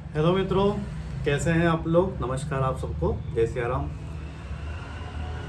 Hello मित्रों, कैसे हैं आप लोग। नमस्कार आप सबको, जय सिया राम।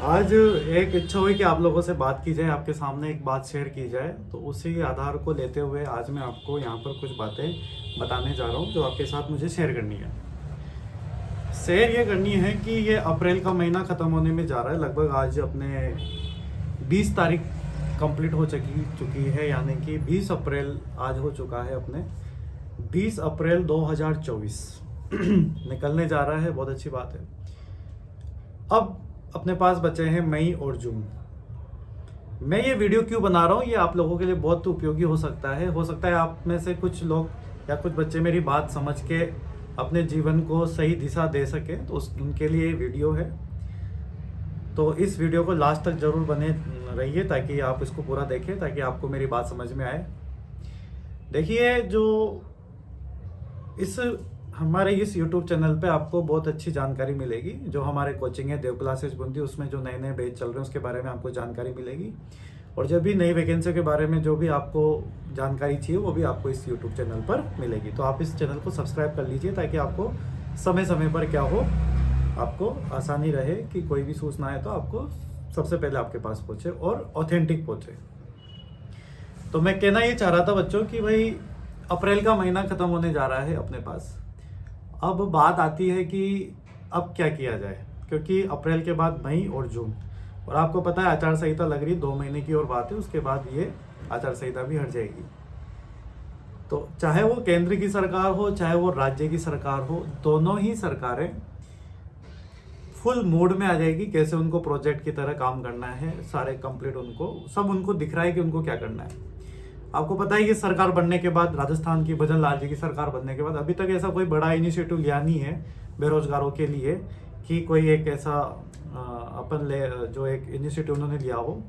आज एक इच्छा हुई कि आप लोगों से बात की जाए, आपके सामने एक बात शेयर की जाए। तो उसी आधार को लेते हुए आज मैं आपको यहाँ पर कुछ बातें बताने जा रहा हूँ जो आपके साथ मुझे शेयर करनी है। शेयर ये करनी है कि ये अप्रैल का महीना ख़त्म होने में जा रहा है। लगभग आज अपने 20 तारीख कंप्लीट हो चुकी है, यानी कि 20 अप्रैल आज हो चुका है। अपने 20 अप्रैल 2024 निकलने जा रहा है। बहुत अच्छी बात है। अब अपने पास बचे हैं मई और जून। मैं ये वीडियो क्यों बना रहा हूँ, ये आप लोगों के लिए बहुत उपयोगी हो सकता है। आप में से कुछ लोग या कुछ बच्चे मेरी बात समझ के अपने जीवन को सही दिशा दे सके, तो उनके लिए ये वीडियो है। तो इस वीडियो को लास्ट तक जरूर बने रहिए ताकि आप इसको पूरा देखें, ताकि आपको मेरी बात समझ में आए। देखिए, जो हमारे इस YouTube चैनल पे आपको बहुत अच्छी जानकारी मिलेगी। जो हमारे कोचिंग है देव क्लासेस बूंदी, उसमें जो नए नए बैच चल रहे हैं उसके बारे में आपको जानकारी मिलेगी। और जब भी नई वैकेंसी के बारे में जो भी आपको जानकारी चाहिए वो भी आपको इस YouTube चैनल पर मिलेगी। तो आप इस चैनल को सब्सक्राइब कर लीजिए ताकि आपको समय समय पर क्या हो, आपको आसानी रहे कि कोई भी सूचना है तो आपको सबसे पहले आपके पास पहुँचे और ऑथेंटिक पहुँचे। तो मैं कहना ये चाह रहा था बच्चों कि भाई अप्रैल का महीना ख़त्म होने जा रहा है अपने पास। अब बात आती है कि अब क्या किया जाए, क्योंकि अप्रैल के बाद मई और जून, और आपको पता है आचार संहिता लग रही 2 महीने की और बात है, उसके बाद ये आचार संहिता भी हट जाएगी। तो चाहे वो केंद्र की सरकार हो चाहे वो राज्य की सरकार हो, दोनों ही सरकारें फुल मूड में आ जाएगी कैसे उनको प्रोजेक्ट की तरह काम करना है। सारे कंप्लीट उनको दिख रहा है कि उनको क्या करना है। आपको पता है कि सरकार बनने के बाद, राजस्थान की भजन लाल जी की सरकार बनने के बाद अभी तक ऐसा कोई बड़ा इनिशिएटिव लिया नहीं है बेरोजगारों के लिए कि कोई एक ऐसा जो एक इनिशिएटिव उन्होंने लिया हो।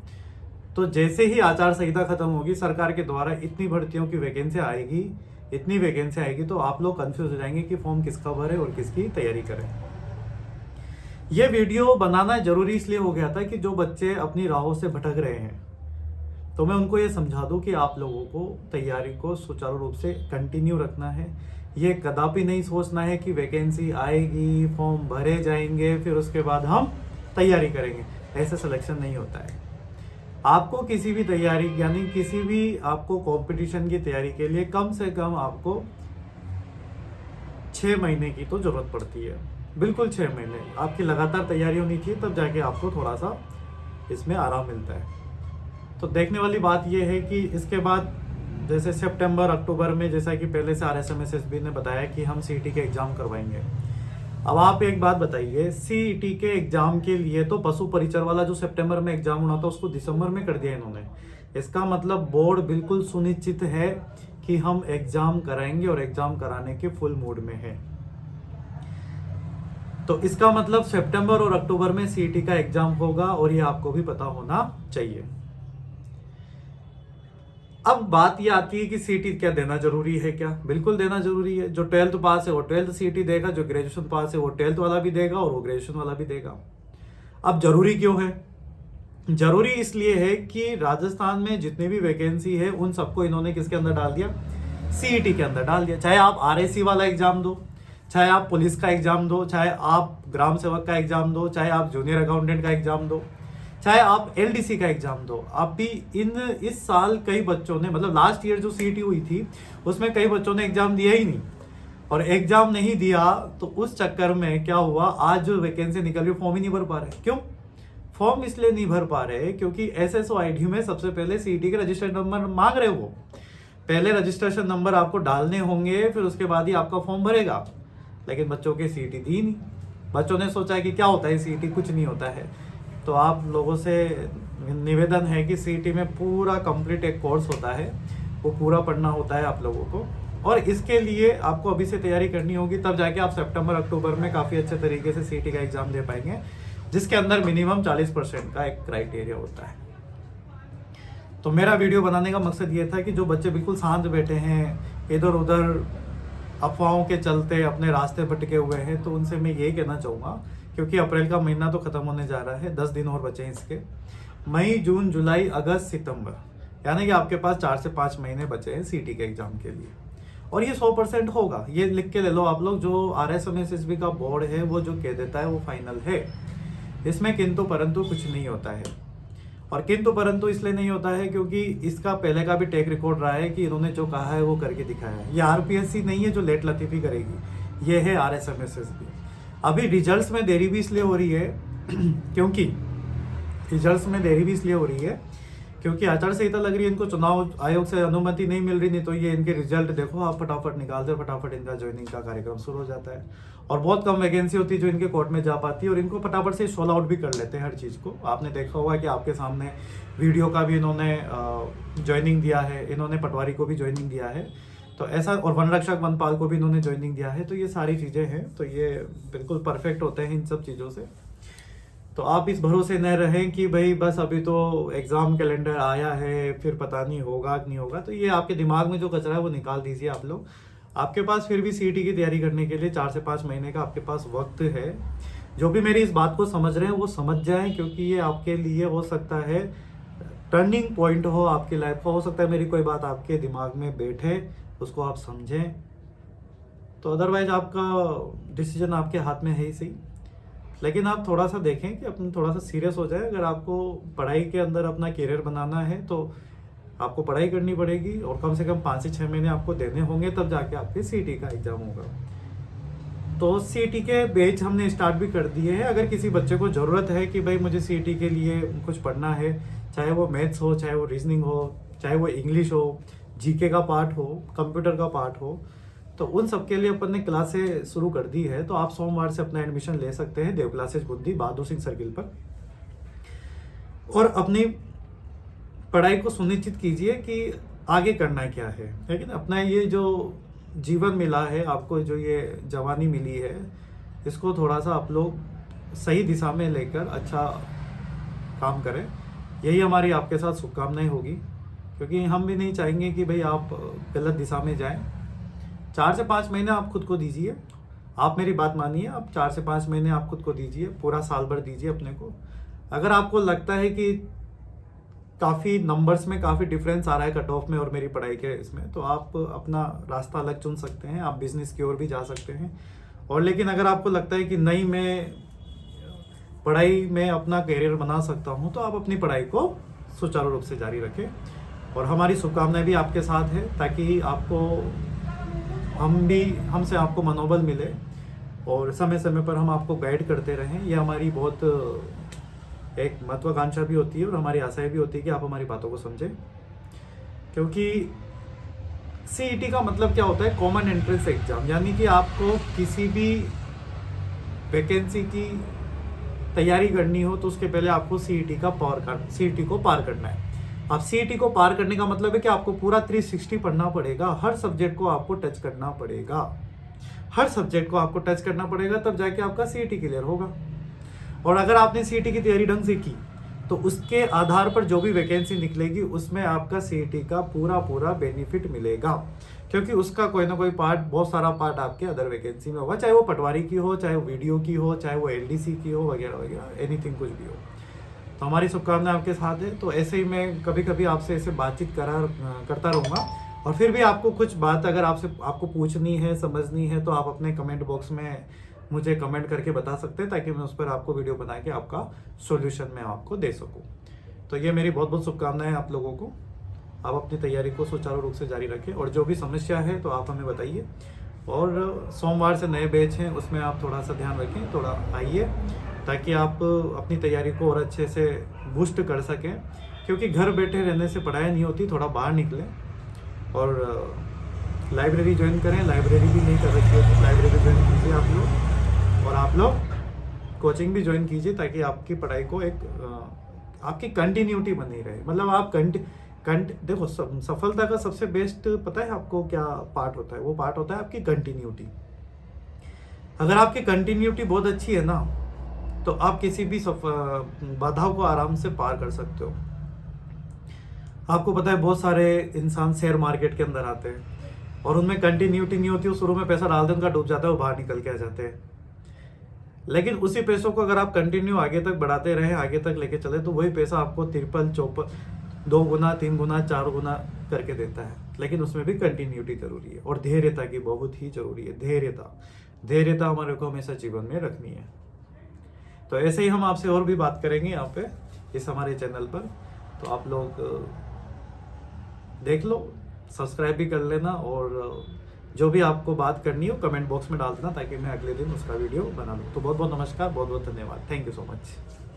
तो जैसे ही आचार संहिता खत्म होगी, सरकार के द्वारा इतनी भर्तियों की वैकेंसी आएगी तो आप लोग कंफ्यूज हो जाएंगे कि फॉर्म किसका भरे और किसकी तैयारी करें। यह वीडियो बनाना जरूरी इसलिए हो गया था कि जो बच्चे अपनी राहों से भटक रहे हैं, तो मैं उनको ये समझा दूं कि आप लोगों को तैयारी को सुचारू रूप से कंटिन्यू रखना है। ये कदापि नहीं सोचना है कि वैकेंसी आएगी, फॉर्म भरे जाएंगे, फिर उसके बाद हम तैयारी करेंगे। ऐसे सिलेक्शन नहीं होता है। आपको किसी भी तैयारी, यानी किसी भी आपको कंपटीशन की तैयारी के लिए कम से कम आपको 6 महीने की तो जरूरत पड़ती है। बिल्कुल 6 महीने आपकी लगातार तैयारी होनी चाहिए, तब जाके आपको थोड़ा सा इसमें आराम मिलता है। तो देखने वाली बात यह है कि इसके बाद जैसे सितंबर अक्टूबर में, जैसा कि पहले से RSMSSB ने बताया कि हम CET के एग्जाम करवाएंगे। अब आप एक बात बताइए, CET के एग्जाम के लिए तो पशु परिचर वाला जो सितंबर में एग्जाम होना था उसको दिसंबर में कर दिया इन्होंने। इसका मतलब बोर्ड बिल्कुल सुनिश्चित है कि हम एग्जाम कराएंगे और एग्जाम कराने के फुल मूड में है। तो इसका मतलब सितंबर और अक्टूबर में CET का एग्जाम होगा और ये आपको भी पता होना चाहिए। अब बात ये आती है कि CET क्या देना जरूरी है क्या? बिल्कुल देना जरूरी है। जो 12th पास है वो 12th CET देगा, जो ग्रेजुएशन पास है वो 12th वाला भी देगा और वो ग्रेजुएशन वाला भी देगा। अब जरूरी क्यों है? जरूरी इसलिए है कि राजस्थान में जितनी भी वैकेंसी है उन सबको इन्होंने किसके अंदर डाल दिया? CET के अंदर डाल दिया। चाहे आप RAC वाला एग्जाम दो, चाहे आप पुलिस का एग्जाम दो, चाहे आप ग्राम सेवक का एग्जाम दो, चाहे आप जूनियर अकाउंटेंट का एग्जाम दो, चाहे आप LDC का एग्जाम दो। आप भी इस साल कई बच्चों ने, मतलब लास्ट ईयर जो CET हुई थी उसमें कई बच्चों ने एग्जाम दिया ही नहीं, और एग्जाम नहीं दिया तो उस चक्कर में क्या हुआ, आज जो वैकेंसी निकल रही फॉर्म ही नहीं भर पा रहे। क्यों फॉर्म इसलिए नहीं भर पा रहे? क्योंकि SSOID में सबसे पहले CET के रजिस्टर्ड नंबर मांग रहे हो। पहले रजिस्ट्रेशन नंबर आपको डालने होंगे, फिर उसके बाद ही आपका फॉर्म भरेगा। लेकिन बच्चों के CET दी नहीं। बच्चों ने सोचा कि क्या होता है CET, कुछ नहीं होता है। तो आप लोगों से निवेदन है कि CET में पूरा कंप्लीट एक कोर्स होता है, वो पूरा पढ़ना होता है आप लोगों को, और इसके लिए आपको अभी से तैयारी करनी होगी। तब जाके आप सितंबर अक्टूबर में काफ़ी अच्छे तरीके से CET का एग्जाम दे पाएंगे, जिसके अंदर मिनिमम 40% का एक क्राइटेरिया होता है। तो मेरा वीडियो बनाने का मकसद ये था कि जो बच्चे बिल्कुल शांत बैठे हैं, इधर उधर अफवाहों के चलते अपने रास्ते भटके हुए हैं, तो उनसे मैं यही कहना चाहूँगा, क्योंकि अप्रैल का महीना तो ख़त्म होने जा रहा है, 10 दिन और बचे हैं इसके। मई, जून, जुलाई, अगस्त, सितंबर, यानी कि आपके पास 4 से 5 महीने बचे हैं CET के एग्जाम के लिए। और ये 100% होगा, ये लिख के ले लो आप लोग। जो RSMSSB का बोर्ड है वो जो कह देता है वो फाइनल है, इसमें किंतु परंतु कुछ नहीं होता है। और किंतु परंतु इसलिए नहीं होता है क्योंकि इसका पहले का भी टेक रिकॉर्ड रहा है कि इन्होंने जो कहा है वो करके दिखाया है। ये RPSC नहीं है जो लेट लतीफ़ी करेगी, ये है RSMSSB। अभी रिजल्ट्स में देरी भी इसलिए हो रही है क्योंकि क्योंकि आचार संहिता लग रही है इनको, चुनाव आयोग से अनुमति नहीं मिल रही, नहीं तो ये इनके रिजल्ट देखो आप फटाफट निकालते, फटाफट इनका ज्वाइनिंग का कार्यक्रम शुरू हो जाता है। और बहुत कम वैकेंसी होती है जो इनके कोर्ट में जा पाती है, और इनको फटाफट से सोल आउट भी कर लेते हैं हर चीज़ को। आपने देखा होगा कि आपके सामने वीडियो का भी इन्होंने ज्वाइनिंग दिया है, इन्होंने पटवारी को भी ज्वाइनिंग दिया है, तो ऐसा, और वन रक्षक वनपाल को भी इन्होंने ज्वाइनिंग दिया है। तो ये सारी चीज़ें हैं, तो ये बिल्कुल परफेक्ट होते हैं इन सब चीज़ों से। तो आप इस भरोसे न रहें कि भाई बस अभी तो एग्ज़ाम कैलेंडर आया है, फिर पता नहीं होगा कि नहीं होगा। तो ये आपके दिमाग में जो कचरा है वो निकाल दीजिए आप लोग। आपके पास फिर भी CET की तैयारी करने के लिए 4 से 5 महीने का आपके पास वक्त है। जो भी मेरी इस बात को समझ रहे हैं वो समझ जाएं, क्योंकि ये आपके लिए हो सकता है टर्निंग पॉइंट हो आपकी लाइफ का। हो सकता है मेरी कोई बात आपके दिमाग में बैठे, उसको आप समझें, तो अदरवाइज आपका डिसीजन आपके हाथ में है ही सही। लेकिन आप थोड़ा सा देखें कि अपना थोड़ा सा सीरियस हो जाए। अगर आपको पढ़ाई के अंदर अपना करियर बनाना है तो आपको पढ़ाई करनी पड़ेगी, और कम से कम 5 से 6 महीने आपको देने होंगे, तब जाके आपके CET का एग्ज़ाम होगा। तो CET के बैच हमने स्टार्ट भी कर दिए हैं। अगर किसी बच्चे को ज़रूरत है कि भाई मुझे CET के लिए कुछ पढ़ना है, चाहे वो मैथ्स हो, चाहे वो रीजनिंग हो, चाहे वो इंग्लिश हो, GK का पार्ट हो, कंप्यूटर का पार्ट हो, तो उन सब के लिए अपन ने क्लासें शुरू कर दी है। तो आप सोमवार से अपना एडमिशन ले सकते हैं देव क्लासेज बुंदी, बहादुर सिंह सर्किल पर। और अपनी पढ़ाई को सुनिश्चित कीजिए कि आगे करना क्या है, लेकिन अपना ये जो जीवन मिला है आपको, जो ये जवानी मिली है, इसको थोड़ा सा आप लोग सही दिशा में लेकर अच्छा काम करें। यही हमारी आपके साथ शुभकामनाएं होगी, क्योंकि हम भी नहीं चाहेंगे कि भाई आप गलत दिशा में जाएं। 4 से 5 महीने आप खुद को दीजिए, आप मेरी बात मानिए, आप 4 से 5 महीने आप खुद को दीजिए, पूरा साल भर दीजिए अपने को। अगर आपको लगता है कि काफ़ी नंबर्स में काफ़ी डिफरेंस आ रहा है कट ऑफ में और मेरी पढ़ाई के इसमें, तो आप अपना रास्ता अलग चुन सकते हैं, आप बिजनेस की ओर भी जा सकते हैं। और लेकिन अगर आपको लगता है कि नहीं, मैं पढ़ाई में अपना करियर बना सकता हूं, तो आप अपनी पढ़ाई को सुचारू रूप से जारी रखें। और हमारी शुभकामनाएं भी आपके साथ है, ताकि आपको हमसे आपको मनोबल मिले, और समय समय पर हम आपको गाइड करते रहें। ये हमारी बहुत एक महत्वाकांक्षा भी होती है, और हमारी आशाएं भी होती है कि आप हमारी बातों को समझें। क्योंकि CET का मतलब क्या होता है? कॉमन एंट्रेंस एग्जाम, यानी कि आपको किसी भी वैकेंसी की तैयारी करनी हो तो उसके पहले आपको CET को पार करना है। अब CET को पार करने का मतलब है कि आपको पूरा 360 पढ़ना पड़ेगा, हर सब्जेक्ट को आपको टच करना पड़ेगा, तब जाके आपका CET क्लियर होगा। और अगर आपने CET की तैयारी ढंग से की तो उसके आधार पर जो भी वैकेंसी निकलेगी उसमें आपका CET का पूरा बेनिफिट मिलेगा, क्योंकि उसका कोई ना कोई पार्ट, बहुत सारा पार्ट आपके अदर वैकेंसी में होगा, चाहे वो पटवारी की हो, चाहे वो वीडियो की हो, चाहे वो LDC की हो, वगैरह वगैरह, एनीथिंग कुछ भी हो। तो हमारी शुभकामनाएं आपके साथ है। तो ऐसे ही मैं कभी कभी आपसे ऐसे बातचीत करता रहूँगा। और फिर भी आपको कुछ बात अगर आपको पूछनी है, समझनी है, तो आप अपने कमेंट बॉक्स में मुझे कमेंट करके बता सकते हैं, ताकि मैं उस पर आपको वीडियो बना के आपका सॉल्यूशन मैं आपको दे सकूं। तो ये मेरी बहुत बहुत शुभकामनाएं आप लोगों को। आप अपनी तैयारी को सुचारू रूप से जारी रखें, और जो भी समस्या है तो आप हमें बताइए। और सोमवार से नए बैच हैं, उसमें आप थोड़ा सा ध्यान रखें, थोड़ा आइए, ताकि आप अपनी तैयारी को और अच्छे से बूस्ट कर सकें। क्योंकि घर बैठे रहने से पढ़ाई नहीं होती, थोड़ा बाहर निकलें और लाइब्रेरी ज्वाइन करें। लाइब्रेरी भी नहीं कर रखी है तो लाइब्रेरी ज्वाइन कीजिए आप लोग, और आप लोग कोचिंग भी ज्वाइन कीजिए, ताकि आपकी पढ़ाई को एक आपकी कंटिन्यूटी बनी रहे। मतलब आप देखो, सफलता का सबसे बेस्ट पता है आपको क्या पार्ट होता है? वो पार्ट होता है आपकी कंटिन्यूटी। अगर आपकी कंटिन्यूटी बहुत अच्छी है ना, तो आप किसी भी बाधाओं को आराम से पार कर सकते हो। आपको पता है बहुत सारे इंसान शेयर मार्केट के अंदर आते हैं और उनमें कंटिन्यूटी नहीं होती, वो शुरू में पैसा डालते हैं, उनका डूब जाता है, वो बाहर निकल के आ जाते हैं। लेकिन उसी पैसों को अगर आप कंटिन्यू आगे तक बढ़ाते रहें, आगे तक लेके चले, तो वही पैसा आपको 53-54 2 गुना 3 गुना 4 गुना करके देता है, लेकिन उसमें भी कंटिन्यूटी जरूरी है और धैर्यता की बहुत ही जरूरी है। धैर्यता हमारे को हमेशा जीवन में रखनी है। तो ऐसे ही हम आपसे और भी बात करेंगे यहाँ पे इस हमारे चैनल पर, तो आप लोग देख लो, सब्सक्राइब भी कर लेना और जो भी आपको बात करनी हो कमेंट बॉक्स में डाल देना ताकि मैं अगले दिन उसका वीडियो बना लूँ। तो बहुत बहुत नमस्कार, बहुत बहुत धन्यवाद, थैंक यू सो मच।